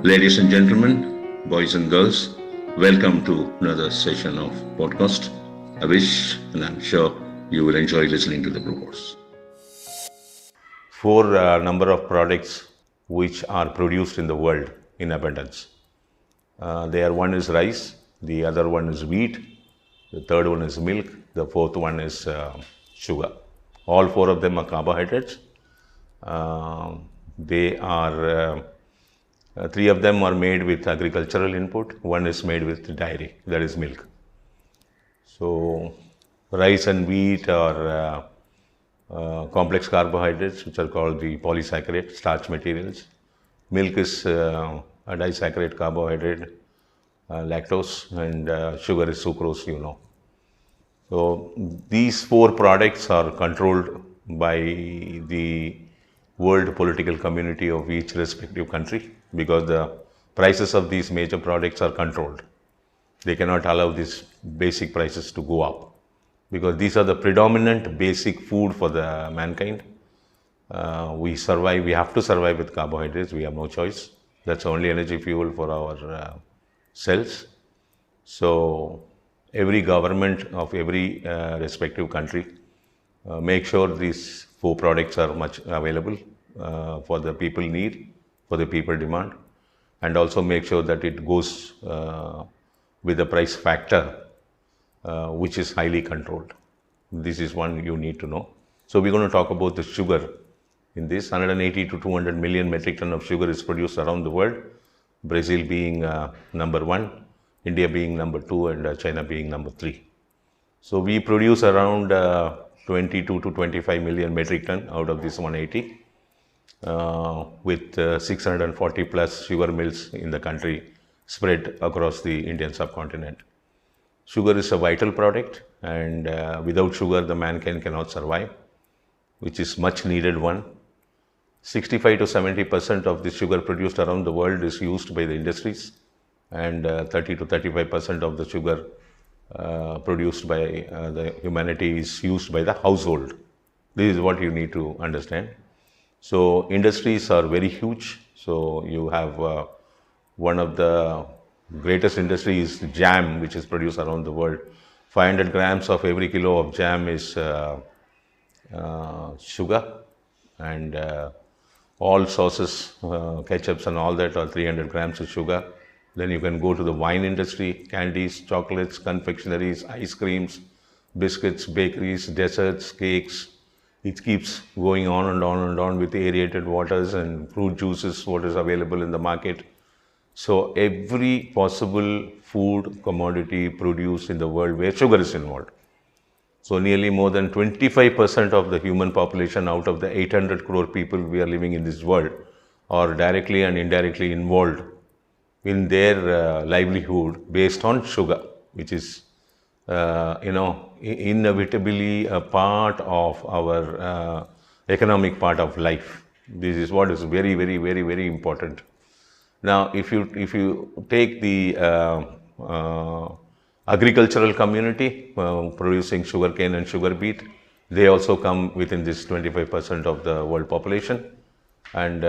Ladies and gentlemen, boys and girls, welcome to another session of podcast. I wish and I'm sure you will enjoy listening to the broadcast. Four number of products which are produced in the world in abundance. One is rice, the other one is wheat, the third one is milk, the fourth one is sugar. All four of them are carbohydrates. They are Three of them are made with agricultural input, one is made with dairy, that is milk. So, rice and wheat are complex carbohydrates which are called the polysaccharide starch materials. Milk is a disaccharide carbohydrate, lactose, and sugar is sucrose, you know. So, these four products are controlled by the world political community of each respective country because the prices of these major products are controlled. They cannot allow these basic prices to go up because these are the predominant basic food for the mankind. We have to survive with carbohydrates, we have no choice. That's the only energy fuel for our cells. So every government of every respective country make sure these four products are much available for the people need, for the people demand, and also make sure that it goes with a price factor which is highly controlled. This is one you need to know. So we're going to talk about the sugar. In this, 180 to 200 million metric ton of sugar is produced around the world, Brazil being number 1, India being number 2, and China being number 3. So we produce around 22 to 25 million metric ton out of this 180, with 640 plus sugar mills in the country spread across the Indian subcontinent. Sugar is a vital product, and without sugar the mankind cannot survive, which is much needed one. 65 to 70% of the sugar produced around the world is used by the industries, and 30 to 35% of the sugar produced by the humanity is used by the household. This is what you need to understand. So industries are very huge. So you have one of the greatest industries is jam, which is produced around the world. 500 grams of every kilo of jam is sugar, and all sauces, ketchups and all that are 300 grams of sugar. Then you can go to the wine industry, candies, chocolates, confectionaries, ice creams, biscuits, bakeries, desserts, cakes. It keeps going on and on and on with aerated waters and fruit juices, what is available in the market. So every possible food commodity produced in the world where sugar is involved. So nearly more than 25% of the human population out of the 800 crore people we are living in this world are directly and indirectly involved in their livelihood based on sugar, which is, inevitably a part of our economic part of life. This is what is very, very, very, very important. Now, if you take the agricultural community producing sugarcane and sugar beet, they also come within this 25% of the world population, and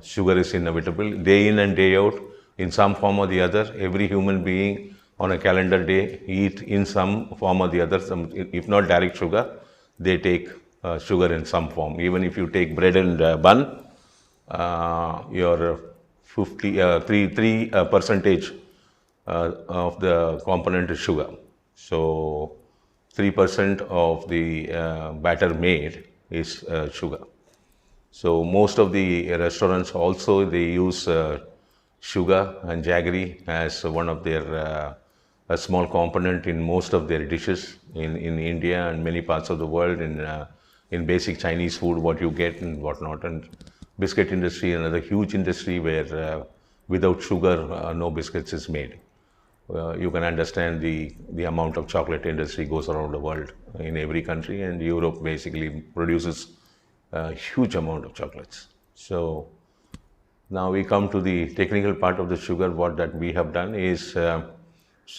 sugar is inevitable. Day in and day out, in some form or the other, every human being on a calendar day eat in some form or the other, if not direct sugar, they take sugar in some form. Even if you take bread and bun, your 3 percentage of the component is sugar. So 3% of the batter made is sugar. So most of the restaurants also, they use sugar and jaggery as one of their a small component in most of their dishes in India and many parts of the world, in basic Chinese food, what you get and whatnot. And biscuit industry, another huge industry where without sugar no biscuits is made. You can understand the amount of chocolate industry goes around the world in every country, and Europe basically produces a huge amount of chocolates. So now we come to the technical part of the sugar. What that we have done is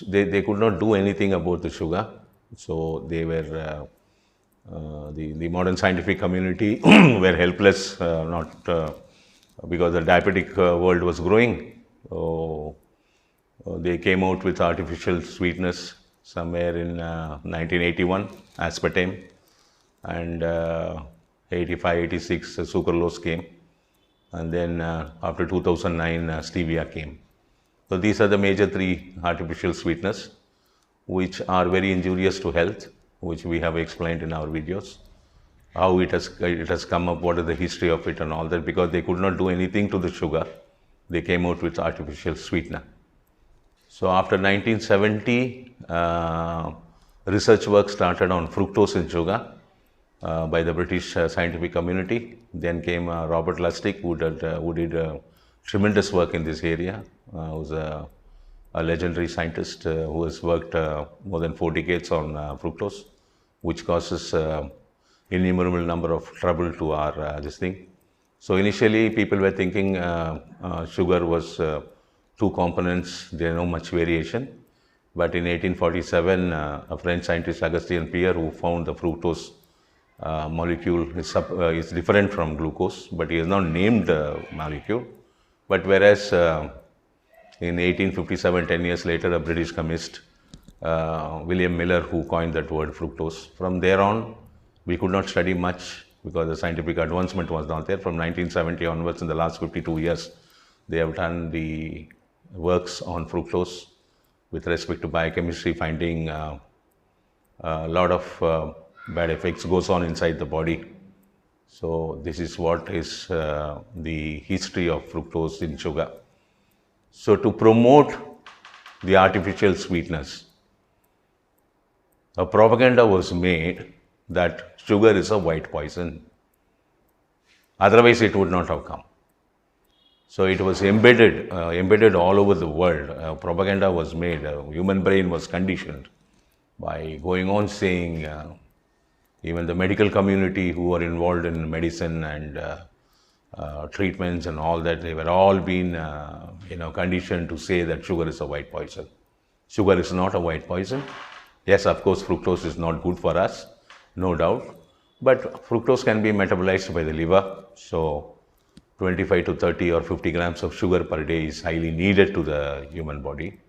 they could not do anything about the sugar. So they were the modern scientific community were helpless, not because the diabetic world was growing. So they came out with artificial sweetness somewhere in 1981, aspartame, and 85, 86, sucralose came, and then after 2009, stevia came. So these are the major three artificial sweeteners, which are very injurious to health, which we have explained in our videos. How it has come up, what is the history of it and all that, because they could not do anything to the sugar. They came out with artificial sweetener. So after 1970, research work started on fructose in sugar by the British scientific community. Then came Robert Lustig, who did tremendous work in this area. Was a legendary scientist who has worked more than 4 decades on fructose, which causes innumerable number of trouble to our this thing. So initially, people were thinking sugar was two components, there no much variation. But in 1847, a French scientist, Augustin Pierre, who found the fructose molecule is different from glucose, but he has not named the molecule. But whereas in 1857, 10 years later, a British chemist, William Miller, who coined that word fructose. From there on, we could not study much because the scientific advancement was not there. From 1970 onwards, in the last 52 years, they have done the works on fructose with respect to biochemistry, finding a lot of bad effects goes on inside the body. So this is what is the history of fructose in sugar. So to promote the artificial sweetness, a propaganda was made that sugar is a white poison. Otherwise, it would not have come. So it was embedded all over the world. Propaganda was made. Human brain was conditioned by going on saying, even the medical community who are involved in medicine and treatments and all that, they were all been conditioned to say that sugar is a white poison. Sugar is not a white poison. Yes, of course, fructose is not good for us, no doubt. But fructose can be metabolized by the liver. So 25 to 30 or 50 grams of sugar per day is highly needed to the human body.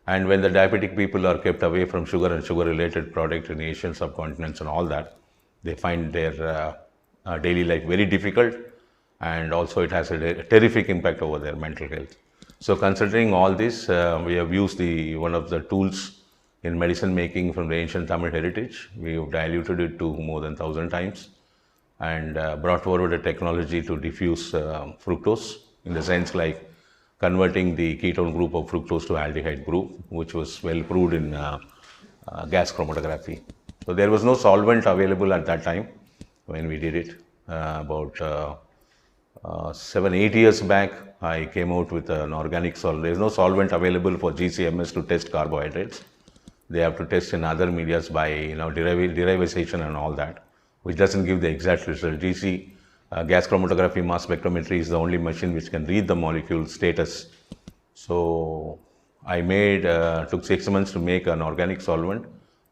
And when the diabetic people are kept away from sugar and sugar-related products in Asian subcontinents and all that, they find their daily life very difficult, and also it has a terrific impact over their mental health. So considering all this, we have used one of the tools in medicine making from the ancient Tamil heritage. We have diluted it to more than 1,000 times and brought forward a technology to diffuse fructose, in the sense like converting the ketone group of fructose to aldehyde group, which was well proved in gas chromatography. So there was no solvent available at that time when we did it. About 7-8 years back, I came out with an organic solvent. There is no solvent available for GCMS to test carbohydrates. They have to test in other medias by derivation and all that, which doesn't give the exact result. Gas chromatography mass spectrometry is the only machine which can read the molecule status. So I took 6 months to make an organic solvent.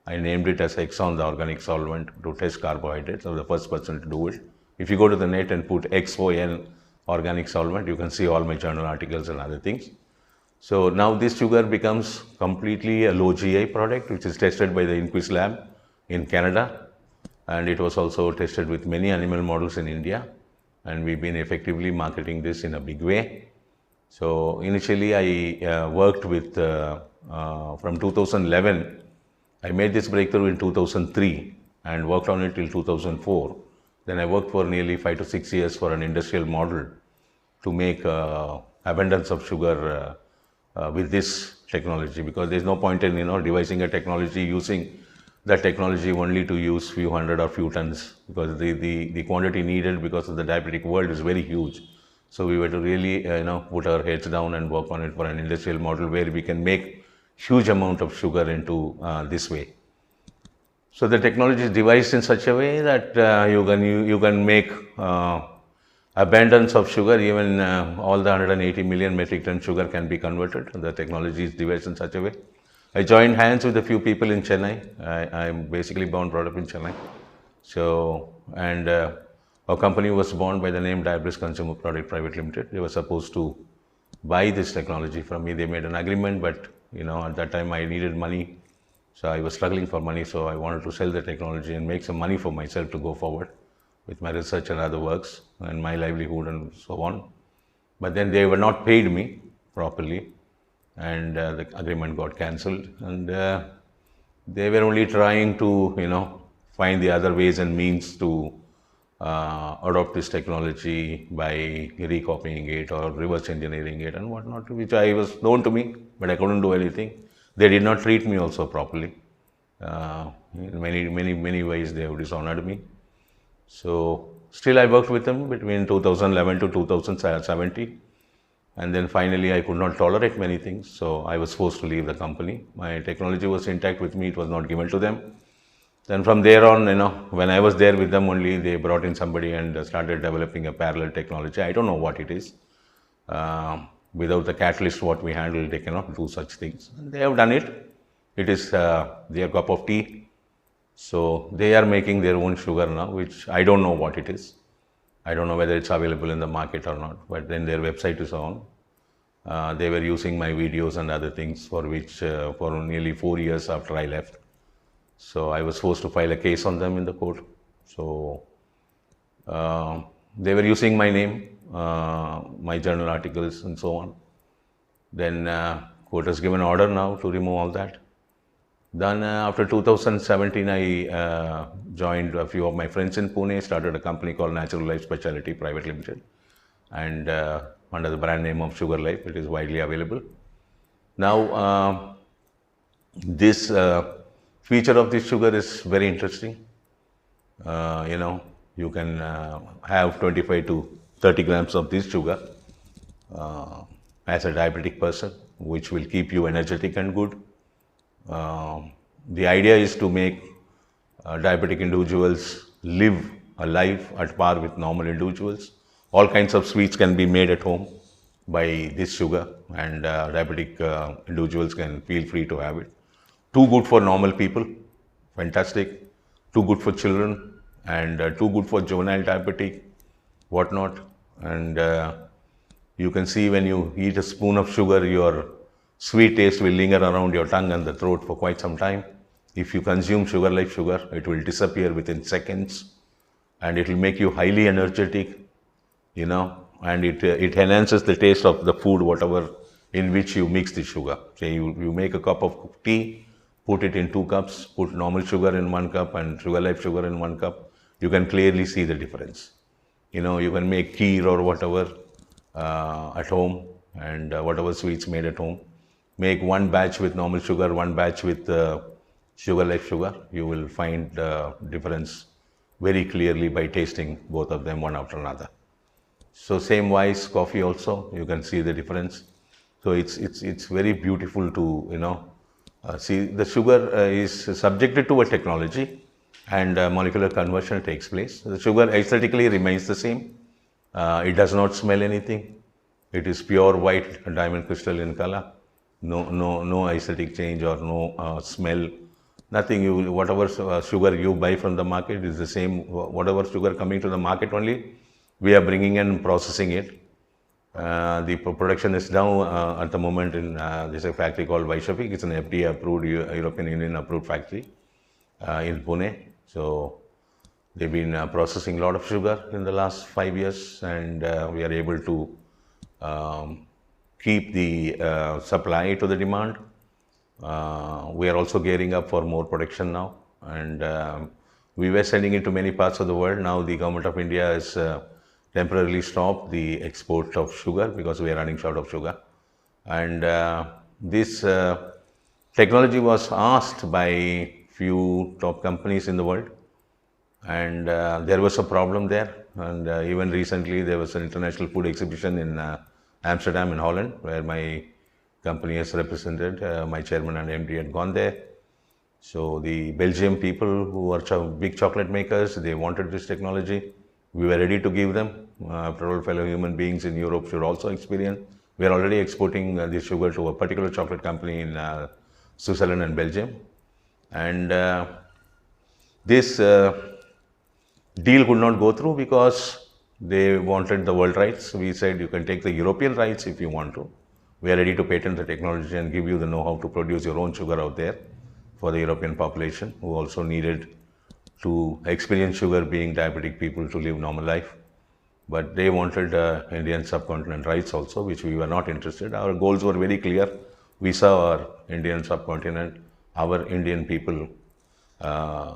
I named it as Exxon, the organic solvent, to test carbohydrates. I was the first person to do it. If you go to the net and put XON organic solvent, you can see all my journal articles and other things. So now this sugar becomes completely a low GI product, which is tested by the Inquis lab in Canada. And it was also tested with many animal models in India. And we've been effectively marketing this in a big way. So initially I worked with, from 2011, I made this breakthrough in 2003 and worked on it till 2004. Then I worked for nearly 5 to 6 years for an industrial model to make abundance of sugar with this technology, because there's no point in devising a technology using that technology only to use few hundred or few tons, because the quantity needed because of the diabetic world is very huge. So we were to really put our heads down and work on it for an industrial model where we can make huge amount of sugar into this way. So the technology is devised in such a way that you can make abundance of sugar. Even all the 180 million metric ton sugar can be converted. The technology is devised in such a way. I joined hands with a few people in Chennai. I'm basically brought up in Chennai. So, and a company was born by the name Diabetes Consumer Product Private Limited. They were supposed to buy this technology from me. They made an agreement, but at that time I needed money. So I was struggling for money, so I wanted to sell the technology and make some money for myself to go forward with my research and other works and my livelihood and so on. But then they were not paid me properly, and the agreement got cancelled. And they were only trying to, find the other ways and means to adopt this technology by recopying it or reverse engineering it and whatnot, which I was known to me, but I couldn't do anything. They did not treat me also properly. In many ways, they have dishonored me. So still, I worked with them between 2011 to 2017. And then finally, I could not tolerate many things, so I was forced to leave the company. My technology was intact with me; it was not given to them. Then from there on, when I was there with them only, they brought in somebody and started developing a parallel technology. I don't know what it is. Without the catalyst, what we handle, they cannot do such things. And they have done it. It is their cup of tea. So they are making their own sugar now, which I don't know what it is. I don't know whether it's available in the market or not, but then their website is on. They were using my videos and other things for which for nearly 4 years after I left. So I was forced to file a case on them in the court. So they were using my name, my journal articles and so on. Then court has given order now to remove all that. Then after 2017, I joined a few of my friends in Pune, started a company called Natural Life Specialty Private Limited, and under the brand name of Sugar Life, it is widely available. Now, this feature of this sugar is very interesting. You can have 25 to 30 grams of this sugar as a diabetic person, which will keep you energetic and good. The idea is to make diabetic individuals live a life at par with normal individuals. All kinds of sweets can be made at home by this sugar, and diabetic individuals can feel free to have it. Too good for normal people, fantastic. Too good for children, and too good for juvenile diabetic, whatnot. And you can see when you eat a spoon of sugar, your sweet taste will linger around your tongue and the throat for quite some time. If you consume Sugar Life sugar, it will disappear within seconds, and it will make you highly energetic, and it enhances the taste of the food, whatever in which you mix the sugar. Say you make a cup of tea, put it in 2 cups, put normal sugar in 1 cup and Sugar Life sugar in 1 cup, you can clearly see the difference. You can make kheer or whatever at home, and whatever sweets made at home. Make 1 batch with normal sugar, 1 batch with Sugar Life sugar. You will find the difference very clearly by tasting both of them one after another. So same wise, coffee also, you can see the difference. So it's very beautiful to see. The sugar is subjected to a technology, and molecular conversion takes place. The sugar aesthetically remains the same. It does not smell anything. It is pure white diamond crystal in color. No aesthetic change or no smell. Nothing. Whatever sugar you buy from the market is the same. Whatever sugar coming to the market only, we are bringing and processing it. The production is now at the moment in there's a factory called Vaishafik. It's an FDA approved, European Union approved factory in Pune. So they've been processing a lot of sugar in the last 5 years, and we are able to keep the supply to the demand. We are also gearing up for more production now, and we were sending it to many parts of the world. Now the government of India has temporarily stopped the export of sugar because we are running short of sugar. And this technology was asked by few top companies in the world, and there was a problem there. And even recently there was an international food exhibition in Amsterdam in Holland, where my company is represented. My chairman and MD had gone there. So the Belgium people who are big chocolate makers, they wanted this technology. We were ready to give them. After all, fellow human beings in Europe should also experience. We are already exporting this sugar to a particular chocolate company in Switzerland and Belgium. And this deal could not go through because They wanted the world rights. We said you can take the European rights if you want to. We are ready to patent the technology and give you the know-how to produce your own sugar out there for the European population who also needed to experience sugar, being diabetic people, to live normal life. But they wanted Indian subcontinent rights also, which we were not interested. Our goals were very clear. We saw our Indian subcontinent, our Indian people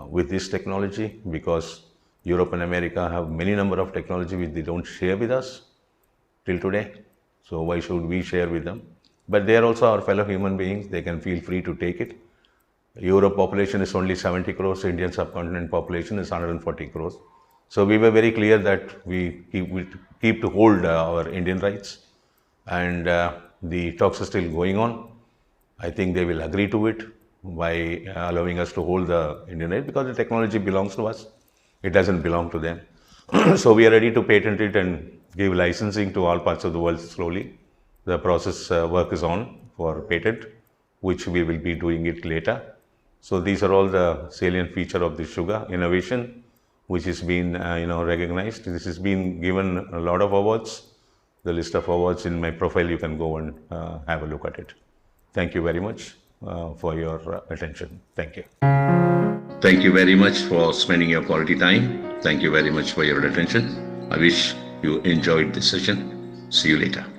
with this technology, because Europe and America have many number of technology which they don't share with us till today. So why should we share with them? But they are also our fellow human beings. They can feel free to take it. Europe population is only 70 crores. Indian subcontinent population is 140 crores. So we were very clear that we keep to hold our Indian rights, and the talks are still going on. I think they will agree to it by allowing us to hold the Indian right, because the technology belongs to us. It doesn't belong to them. So we are ready to patent it and give licensing to all parts of the world slowly. The process work is on for patent, which we will be doing it later. So these are all the salient feature of the sugar innovation, which has been recognized. This has been given a lot of awards. The list of awards in my profile, you can go and have a look at it. Thank you very much for your attention. Thank you. Thank you very much for spending your quality time. Thank you very much for your attention. I wish you enjoyed this session. See you later.